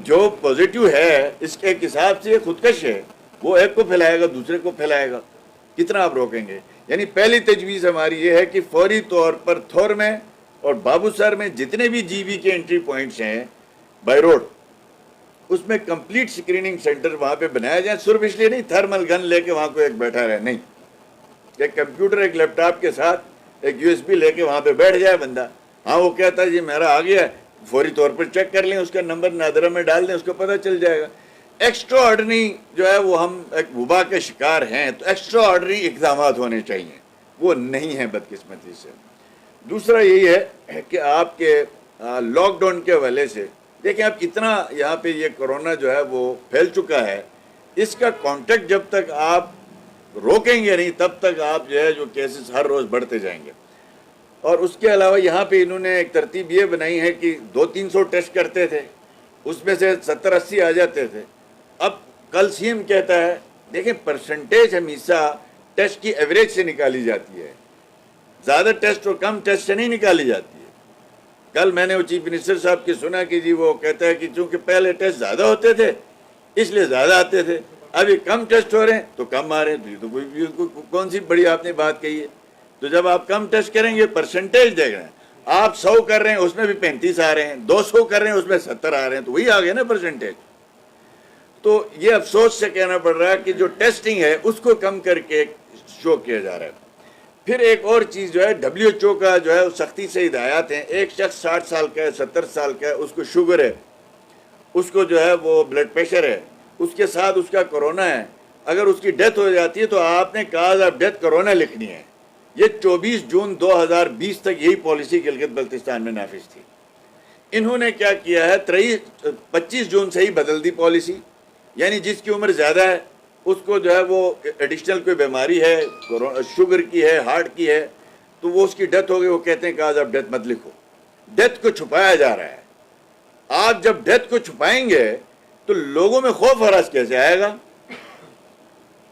جو پازیٹیو ہے اس کے ایک حساب سے خودکش ہے، وہ ایک کو پھیلائے گا دوسرے کو پھیلائے گا، کتنا آپ روکیں گے؟ یعنی پہلی تجویز ہماری یہ ہے کہ فوری طور پر تھور میں اور بابو سر میں جتنے بھی جی بی کے انٹری پوائنٹس ہیں بائی روڈ، اس میں کمپلیٹ سکریننگ سینٹر وہاں پہ بنایا جائے. صرف اس لیے نہیں تھرمل گن لے کے وہاں کو ایک بیٹھا رہے، نہیں، ایک کمپیوٹر ایک لیپ ٹاپ کے ساتھ ایک یو ایس بی لے کے وہاں پہ بیٹھ جائے بندہ. ہاں وہ کہتا ہے جی میرا آ گیا ہے، فوری طور پر چیک کر لیں، اس کا نمبر نادرہ میں ڈال دیں، اس کو پتہ چل جائے گا. ایکسٹرا آرڈنری جو ہے وہ ہم ایک وبا کے شکار ہیں تو ایکسٹرا آرڈنری اقدامات ہونے چاہیے، وہ نہیں ہیں بدقسمتی سے. دوسرا یہی ہے کہ آپ کے لاک ڈاؤن کے حوالے سے دیکھیں، آپ اتنا یہاں پہ یہ کرونا جو ہے وہ پھیل چکا ہے، اس کا کانٹیکٹ جب تک آپ روکیں گے نہیں تب تک آپ جو ہے جو کیسز ہر روز بڑھتے جائیں گے. اور اس کے علاوہ یہاں پہ انہوں نے ایک ترتیب یہ بنائی ہے کہ 200-300 ٹیسٹ کرتے تھے، اس میں سے 70-80 آ جاتے تھے. اب کل سی ایم کہتا ہے، دیکھیں پرسنٹیج ہمیشہ ٹیسٹ کی ایوریج سے نکالی جاتی ہے، زیادہ ٹیسٹ اور کم ٹیسٹ سے نہیں نکالی جاتی ہے. کل میں نے وہ چیف منسٹر صاحب کی سنا کہ جی وہ کہتا ہے کہ چونکہ پہلے ٹیسٹ زیادہ ہوتے تھے اس لیے زیادہ آتے تھے، ابھی کم ٹیسٹ ہو رہے ہیں تو کم آ رہے ہیں. تو یہ تو کون سی بڑی آپ نے بات کہی ہے؟ تو جب آپ کم ٹیسٹ کریں گے پرسنٹیج دیکھ رہے ہیں، آپ 100 کر رہے ہیں اس میں بھی 35 آ رہے ہیں، 200 کر رہے ہیں اس میں 70 آ رہے ہیں، تو وہی آ گئے نا پرسنٹیج. تو یہ افسوس سے کہنا پڑ رہا ہے کہ جو ٹیسٹنگ ہے اس کو کم کر کے شو کیا جا رہا ہے. پھر ایک اور چیز جو ہے WHO کا جو ہے سختی سے ہدایات ہیں. ایک شخص 60 سال کا ہے، 70 سال کا ہے، اس کو شوگر ہے، اس کو جو ہے وہ بلڈ پریشر ہے، اس کے ساتھ اس کا کرونا ہے، اگر اس کی ڈیتھ ہو جاتی ہے تو آپ نے کاز آف ڈیتھ کرونا لکھنی ہے. یہ 24 جون 2020 تک یہی پالیسی گلگت بلتستان میں نافذ تھی. انہوں نے کیا کیا ہے 25 جون سے ہی بدل دی پالیسی، یعنی جس کی عمر زیادہ ہے اس کو جو ہے وہ ایڈیشنل کوئی بیماری ہے، شوگر کی ہے، ہارٹ کی ہے، تو وہ اس کی ڈیتھ ہو گئی، وہ کہتے ہیں کاز آف ڈیتھ مت لکھو. ڈیتھ کو چھپایا جا رہا ہے. آپ جب ڈیتھ کو چھپائیں گے تو لوگوں میں خوف ہراس کیسے آئے گا؟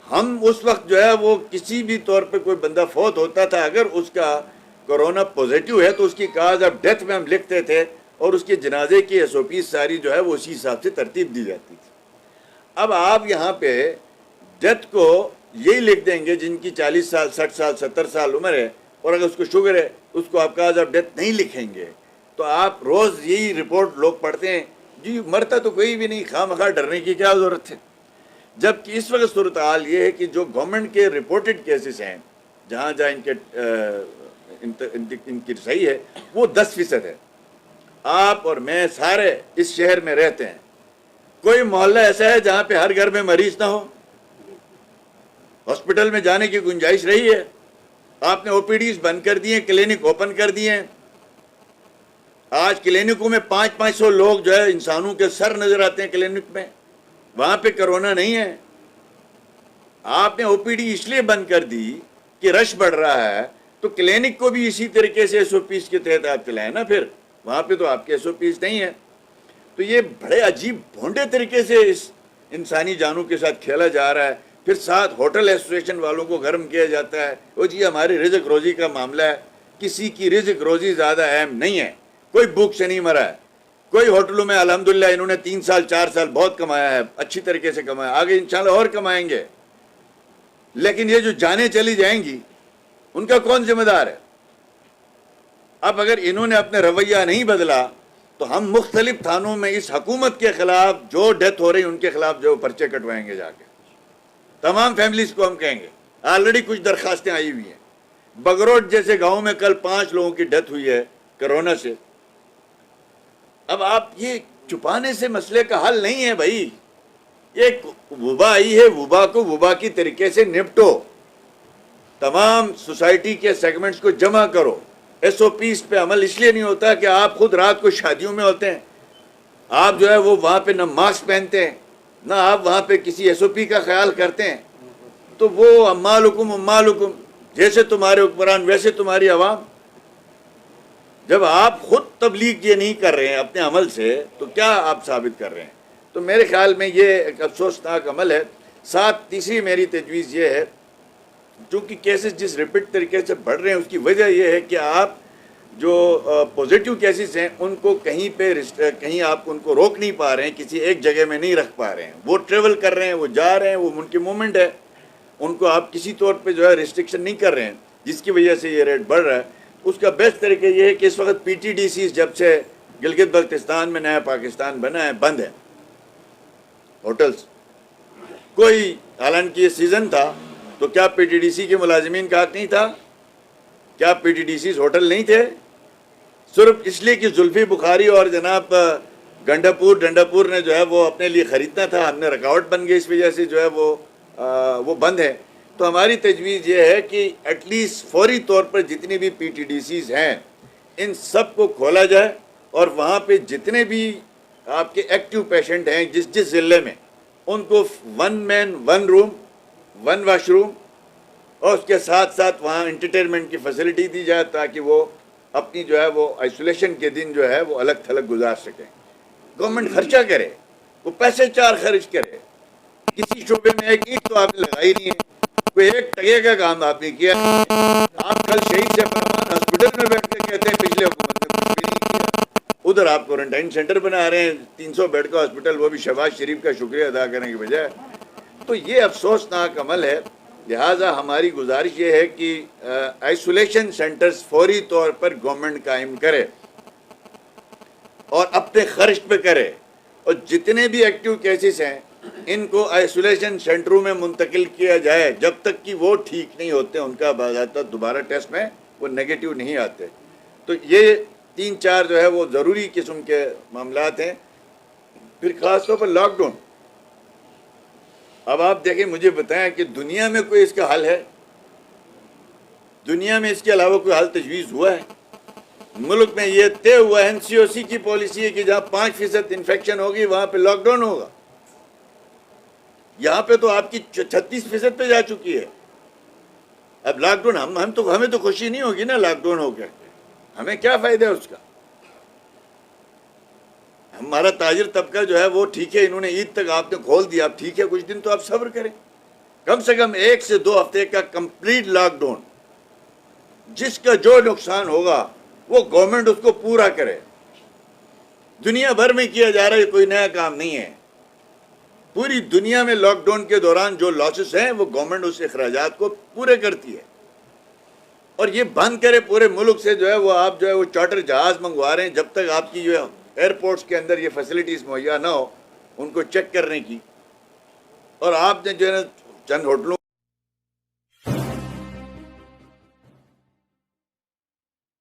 ہم اس وقت جو ہے وہ کسی بھی طور پہ کوئی بندہ فوت ہوتا تھا، اگر اس کا کرونا پوزیٹیو ہے تو اس کی کاز آف ڈیتھ میں ہم لکھتے تھے اور اس کے جنازے کی SOP ساری جو ہے وہ اسی حساب سے ترتیب دی جاتی تھی. اب آپ یہاں پہ ڈیتھ کو یہی لکھ دیں گے جن کی 40 سال 60 سال 70 سال عمر ہے، اور اگر اس کو شوگر ہے اس کو آپ کاز آف ڈیتھ نہیں لکھیں گے. تو آپ روز یہی رپورٹ لوگ پڑھتے ہیں، جی مرتا تو کوئی بھی نہیں، خواہ مخواہ ڈرنے کی کیا ضرورت ہے؟ جبکہ اس وقت صورتحال یہ ہے کہ جو گورنمنٹ کے رپورٹڈ کیسز ہیں، جہاں جہاں ان کی صحیح ہے وہ 10% ہے. آپ اور میں سارے اس شہر میں رہتے ہیں، کوئی محلہ ایسا ہے جہاں پہ ہر گھر میں مریض نہ ہو؟ ہاسپٹل میں جانے کی گنجائش رہی ہے؟ آپ نے OPDs بند کر دیے، کلینک اوپن کر دیے ہیں. آج کلینکوں میں 500 لوگ جو ہے انسانوں کے سر نظر آتے ہیں کلینک میں، وہاں پہ کرونا نہیں ہے. آپ نے OPD اس لیے بند کر دی کہ رش بڑھ رہا ہے، تو کلینک کو بھی اسی طریقے سے SOPs کے تحت آپ چلائیں نا. پھر وہاں پہ تو آپ کے SOPs نہیں ہیں. تو یہ بڑے عجیب بھونڈے طریقے سے اس انسانی جانوں کے ساتھ کھیلا جا رہا ہے. پھر ساتھ ہوٹل ایسوسیشن والوں کو گرم کیا جاتا ہے، وہ جی ہماری رزق روزی کا معاملہ ہے. کسی کی رزق روزی زیادہ اہم نہیں ہے، کوئی بھوک سے نہیں مرا ہے. کوئی ہوٹلوں میں الحمدللہ انہوں نے 3 سال 4 سال بہت کمایا ہے، اچھی طریقے سے کمایا، آگے انشاءاللہ اور کمائیں گے. لیکن یہ جو جانیں چلی جائیں گی ان کا کون ذمہ دار ہے؟ اب اگر انہوں نے اپنے رویہ نہیں بدلا تو ہم مختلف تھانوں میں اس حکومت کے خلاف جو ڈیتھ ہو رہی ان کے خلاف جو پرچے کٹوائیں گے جا کے. تمام فیملیز کو ہم کہیں گے، آلریڈی کچھ درخواستیں آئی ہوئی ہیں. بگروٹ جیسے گاؤں میں کل 5 لوگوں کی ڈیتھ ہوئی ہے کرونا سے. اب آپ یہ چھپانے سے مسئلے کا حل نہیں ہے بھائی. ایک وبا آئی ہے، وبا کو وبا کی طریقے سے نپٹو. تمام سوسائٹی کے سیگمنٹس کو جمع کرو. SOPs پہ عمل اس لیے نہیں ہوتا کہ آپ خود رات کو شادیوں میں ہوتے ہیں، آپ جو ہے وہ وہاں پہ نہ ماسک پہنتے ہیں، نہ آپ وہاں پہ کسی SOP کا خیال کرتے ہیں. تو وہ امالکم جیسے تمہارے حکمران ویسے تمہاری عوام. جب آپ خود تبلیغ یہ نہیں کر رہے ہیں اپنے عمل سے تو کیا آپ ثابت کر رہے ہیں؟ تو میرے خیال میں یہ ایک افسوسناک عمل ہے. ساتھ تیسری میری تجویز یہ ہے، چونکہ کیسز جس ریپٹ طریقے سے بڑھ رہے ہیں اس کی وجہ یہ ہے کہ آپ جو پازیٹیو کیسز ہیں ان کو کہیں آپ ان کو روک نہیں پا رہے ہیں، کسی ایک جگہ میں نہیں رکھ پا رہے ہیں. وہ ٹریول کر رہے ہیں، وہ جا رہے ہیں، وہ ان کی موومنٹ ہے، ان کو آپ کسی طور پہ جو ہے ریسٹرکشن نہیں کر رہے ہیں، جس کی وجہ سے یہ ریٹ بڑھ رہا ہے. اس کا بیسٹ طریقہ یہ ہے کہ اس وقت پی ٹی ڈی سیز جب سے گلگت بلتستان میں نیا پاکستان بنا ہے بند ہے ہوٹلز. کوئی حالانکہ یہ سیزن تھا تو کیا پی ٹی ڈی سی کے ملازمین کا حق نہیں تھا؟ کیا P T D C's hotel نہیں تھے؟ صرف اس لیے کہ زلفی بخاری اور جناب ڈنڈاپور نے جو ہے وہ اپنے لیے خریدنا تھا، ہم نے رکاوٹ بن گئی، اس وجہ سے جو ہے وہ بند ہے. تو ہماری تجویز یہ ہے کہ ایٹ لیسٹ فوری طور پر جتنی بھی پی ٹی ڈی سیز ہیں ان سب کو کھولا جائے، اور وہاں پہ جتنے بھی آپ کے ایکٹیو پیشنٹ ہیں جس ضلع میں، ان کو 1 مین 1 روم 1 واش روم اور اس کے ساتھ ساتھ وہاں انٹرٹینمنٹ کی فیسلٹی دی جائے تاکہ وہ اپنی جو ہے وہ آئسولیشن کے دن جو ہے وہ الگ تھلگ گزار سکیں. گورنمنٹ خرچہ کرے، وہ پیسے چار خرچ کرے. کسی شعبے میں ایک اینٹ تو آپ نے لگائی نہیں ہے، کوئی ایک ٹکے کا کام آپ نے کیا. آپ کل شہید سے فرمان ہاسپٹل میں بیٹھ کے کہتے ہیں پچھلے حکومت نے کچھ بھی نہیں کیا. ادھر آپ کوارنٹائن سینٹر بنا رہے ہیں 300 بیڈ کا ہاسپٹل، وہ بھی شہباز شریف کا شکریہ ادا کرنے کے بجائے. تو یہ افسوسناک عمل ہے. لہٰذا ہماری گزارش یہ ہے کہ آئسولیشن سینٹرز فوری طور پر گورنمنٹ قائم کرے اور اپنے خرچ پہ کرے، اور جتنے بھی ایکٹیو کیسز ہیں ان کو آئسولیشن سینٹروں میں منتقل کیا جائے جب تک کہ وہ ٹھیک نہیں ہوتے، ان کا باضابطہ دوبارہ ٹیسٹ میں وہ نیگیٹو نہیں آتے. تو یہ 3-4 جو ہے وہ ضروری قسم کے معاملات ہیں. پھر خاص طور پر لاک ڈاؤن. اب آپ دیکھیں، مجھے بتائیں کہ دنیا میں کوئی اس کا حل ہے؟ دنیا میں اس کے علاوہ کوئی حل تجویز ہوا ہے؟ ملک میں یہ طے ہوا ہے، NCOC کی پالیسی ہے کہ جہاں 5% انفیکشن ہوگی وہاں پہ لاک ڈاؤن ہوگا. یہاں پہ تو آپ کی 36% پہ جا چکی ہے. اب لاک ڈاؤن ہمیں تو خوشی نہیں ہوگی نا لاک ڈاؤن ہو کے، ہمیں کیا فائدہ ہے اس کا؟ ہمارا تاجر طبقہ جو ہے وہ ٹھیک ہے، انہوں نے عید تک آپ نے کھول دیا، اب ٹھیک ہے کچھ دن تو آپ صبر کریں. کم سے کم 1 سے 2 ہفتے کا کمپلیٹ لاک ڈاؤن، جس کا جو نقصان ہوگا وہ گورنمنٹ اس کو پورا کرے. دنیا بھر میں کیا جا رہا ہے، کوئی نیا کام نہیں ہے. پوری دنیا میں لاک ڈاؤن کے دوران جو لاسز ہیں وہ گورنمنٹ اس اخراجات کو پورے کرتی ہے. اور یہ بند کرے پورے ملک سے جو ہے وہ آپ جو ہے وہ چارٹر جہاز منگوا رہے ہیں، جب تک آپ کی جو ہے ایئرپورٹس کے اندر یہ فیسلٹیز مہیا نہ ہو ان کو چیک کرنے کی. اور آپ نے جو ہے چند ہوٹلوں